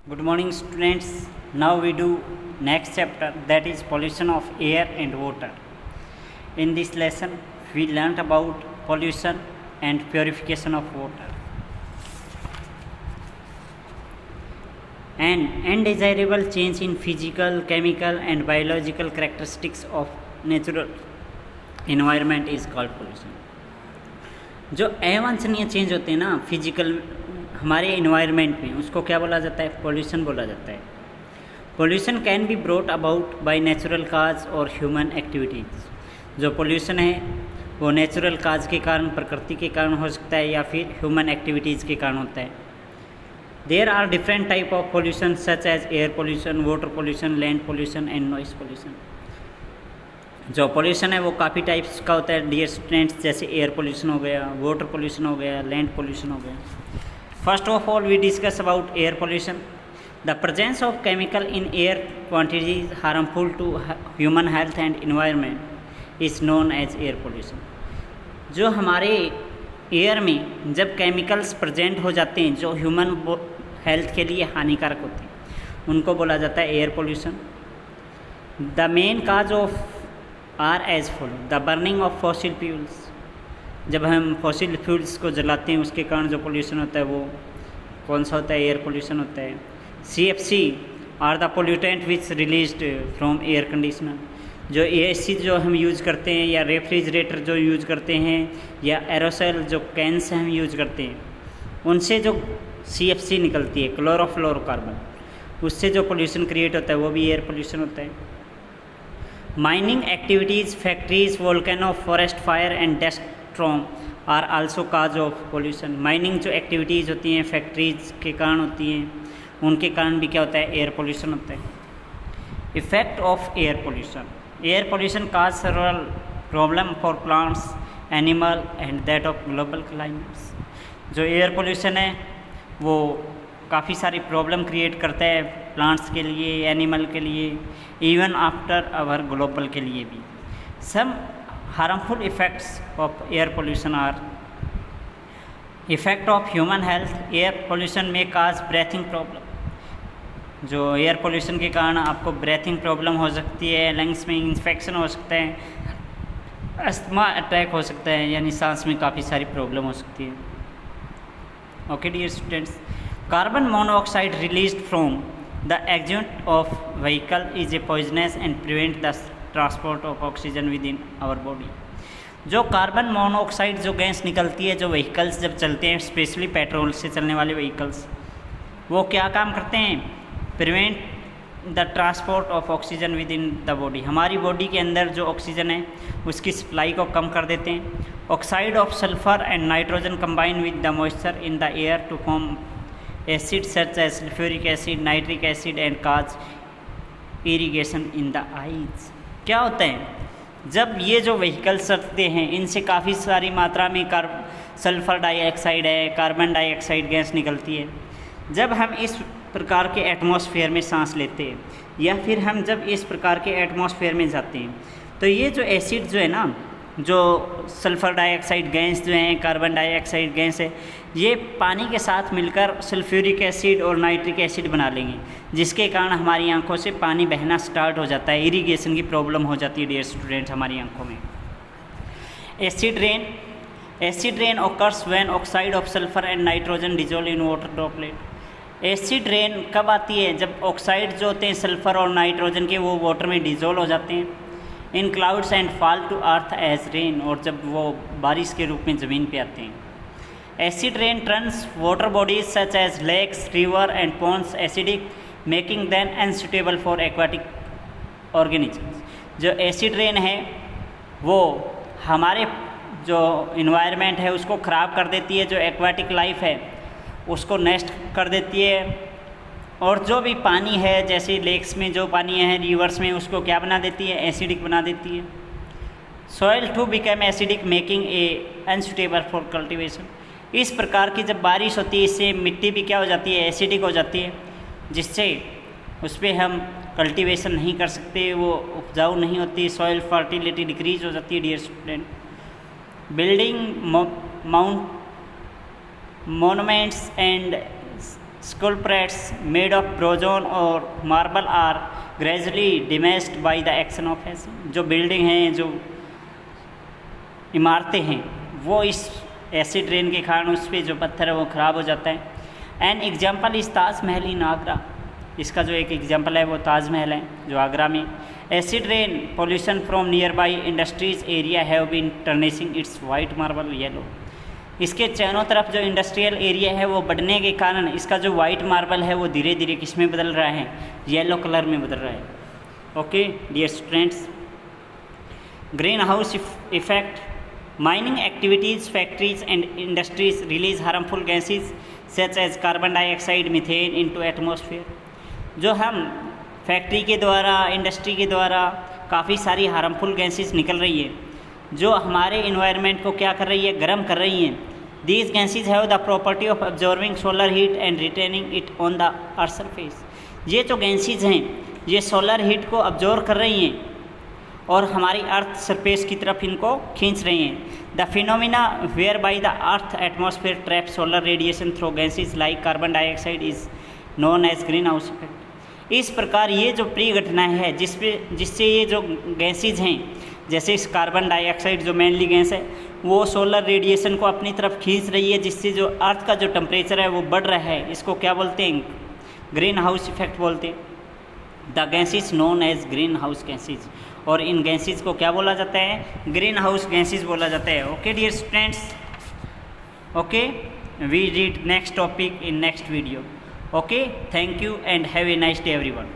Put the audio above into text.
Good morning students. Now we do next chapter, that is pollution of air and water. In this lesson we learnt about pollution and purification of water. An undesirable change in physical, chemical and biological characteristics of natural environment is called pollution. जो अवांछनीय change होते हैं ना physical हमारे environment में, उसको क्या बोला जाता है? पोल्यूशन बोला जाता है. Pollution can be brought about by natural cause और ह्यूमन एक्टिविटीज़. जो पोल्यूशन है वो नेचुरल काज के कारण, प्रकृति के कारण हो सकता है या फिर ह्यूमन एक्टिविटीज़ के कारण होता है. There are different type of pollution such as air pollution, water pollution, land pollution and noise pollution. जो पोल्यूशन है वो काफ़ी टाइप्स का होता है डियर स्टूडेंट्स, जैसे एयर पोल्यूशन हो गया, वाटर पोल्यूशन हो गया, लैंड पोल्यूशन हो गया. First of all we discuss about air pollution. The presence of chemical in air quantities harmful to human health and environment is known as air pollution. जो हमारे air में जब chemicals present हो जाते हैं जो ह्यूमन हेल्थ के लिए हानिकारक होते हैं, उनको बोला जाता है air pollution. The main cause of are as follow. The burning of fossil fuels. जब हम फॉसिल फ्यूल्स को जलाते हैं उसके कारण जो पोल्यूशन होता है वो कौन सा होता है? एयर पोल्यूशन होता है. CFC are the pollutant which released from air conditioner. जो AC जो हम यूज़ करते हैं या रेफ्रिजरेटर जो यूज़ करते हैं या एरोसोल जो कैन से हम यूज़ करते हैं, उनसे जो CFC निकलती है, क्लोरोफ्लोरोकार्बन, उससे जो पोल्यूशन क्रिएट होता है वो भी एयर पोल्यूशन होता है. Mining activities, factories, volcano, forest fire and dust storm are also cause of pollution. Mining जो एक्टिविटीज़ होती हैं फैक्ट्रीज के कारण होती हैं, उनके कारण भी क्या होता है? एयर पोल्यूशन होता है. Effect of air pollution. Air pollution cause several problem for plants, animal and that of global climates. जो एयर पोल्यूशन है वो काफ़ी सारी प्रॉब्लम क्रिएट करता है प्लांट्स के लिए, एनिमल के लिए, इवन आफ्टर अवर ग्लोबल के लिए भी. सम harmful effects of air pollution are effect of human health. air pollution may cause breathing problem. जो एयर पोल्यूशन के कारण आपको ब्रेथिंग प्रॉब्लम हो सकती है, लंग्स में इन्फेक्शन हो सकता है, अस्थमा अटैक हो सकता है, यानी सांस में काफ़ी सारी प्रॉब्लम हो सकती है. Okay dear students, carbon monoxide released from the exhaust of vehicle is a poisonous and prevent the transport of oxygen within our body. जो कार्बन मोनोऑक्साइड जो गैस निकलती है जो व्हीकल्स जब चलते हैं, स्पेशली पेट्रोल से चलने वाले व्हीकल्स, वो क्या काम करते हैं? Prevent the transport of oxygen with in the body. हमारी बॉडी के अंदर जो ऑक्सीजन है उसकी सप्लाई को कम कर देते हैं. Oxide of sulphur and nitrogen combine with the moisture in the air to form acid such as sulphuric acid, nitric acid and cause irrigation in the eyes. क्या होता है? जब ये जो व्हीकल्स चलते हैं इनसे काफ़ी सारी मात्रा में सल्फ़र डाइऑक्साइड है, कार्बन डाइऑक्साइड गैस निकलती है. जब हम इस प्रकार के एटमॉस्फेयर में सांस लेते हैं या फिर हम जब इस प्रकार के एटमॉस्फेयर में जाते हैं, तो ये जो एसिड जो है ना, जो सल्फ़र डाइऑक्साइड गैस जो है, कार्बन डाइऑक्साइड गैस है, ये पानी के साथ मिलकर सल्फ्यूरिक एसिड और नाइट्रिक एसिड बना लेंगे, जिसके कारण हमारी आंखों से पानी बहना स्टार्ट हो जाता है. इरिगेशन की प्रॉब्लम हो जाती है डियर स्टूडेंट हमारी आंखों में. Acid rain occurs when oxide of sulphur and nitrogen dissolve in water droplet. Acid rain कब आती है? जब ऑक्साइड जो होते हैं सल्फ़र और नाइट्रोजन के, वो वाटर में डिजोल्व हो जाते हैं in clouds and fall to earth as rain, और जब वो बारिश के रूप में ज़मीन पे आते हैं. Acid rain turns water bodies such as lakes, river and ponds acidic, making them unsuitable for aquatic organisms. जो एसिड रेन है वो हमारे जो इन्वायरमेंट है उसको ख़राब कर देती है, जो एक्वाटिक लाइफ है उसको नष्ट कर देती है, और जो भी पानी है जैसे लेक्स में जो पानी है, रिवर्स में, उसको क्या बना देती है? एसिडिक बना देती है. Soil to become acidic making a unsuitable for cultivation. इस प्रकार की जब बारिश होती है इससे मिट्टी भी क्या हो जाती है? एसिडिक हो जाती है, जिससे उस पर हम कल्टीवेशन नहीं कर सकते, वो उपजाऊ नहीं होती, सॉइल फर्टिलिटी डिक्रीज हो जाती है dear student. Building mount monuments and sculptures made of bronze और marble are gradually diminished by the action of acid। जो बिल्डिंग हैं, जो इमारतें हैं, वो इस एसिड रेन के कारण उस पर जो पत्थर है वो ख़राब हो जाता है। एन एग्जाम्पल इस ताजमहल इन आगरा। इसका जो एक एग्जाम्पल है वो ताजमहल है जो आगरा में। Acid rain pollution from nearby industries area have been tarnishing its white marble yellow. इसके चारों तरफ जो इंडस्ट्रियल एरिया है वो बढ़ने के कारण इसका जो वाइट मार्बल है वो धीरे धीरे किस में बदल रहा है, येलो कलर में बदल रहा है। Okay dear students, green house effect. Mining activities, factories and industries release harmful gases such as carbon dioxide, methane into atmosphere. जो हम फैक्ट्री के द्वारा, इंडस्ट्री के द्वारा काफ़ी सारी हार्मफुल गैसेज निकल रही है जो हमारे इन्वायरमेंट को क्या कर रही है, गर्म कर रही हैं। These gases have the property of absorbing solar heat and retaining it on the earth surface. ये जो गैसेज हैं ये सोलर हीट को ऑब्जॉर्व कर रही हैं और हमारी अर्थ सरफेस की तरफ इनको खींच रही हैं। The phenomena where by the earth atmosphere trap solar radiation through gases like carbon dioxide is known as green house effect. इस प्रकार ये जो घटनाएं है जिससे ये जो गैसेज हैं, जैसे इस कार्बन डाइऑक्साइड जो मेनली गैस है वो सोलर रेडिएशन को अपनी तरफ खींच रही है, जिससे जो अर्थ का जो टेम्परेचर है वो बढ़ रहा है। इसको क्या बोलते हैं, ग्रीन हाउस इफेक्ट बोलते हैं। The gases known as green house gases. और इन गैसेज को क्या बोला जाता है, ग्रीन हाउस गैसेज बोला जाता है। Okay dear students, okay we read next topic in next video. Okay, thank you and have a nice day everyone.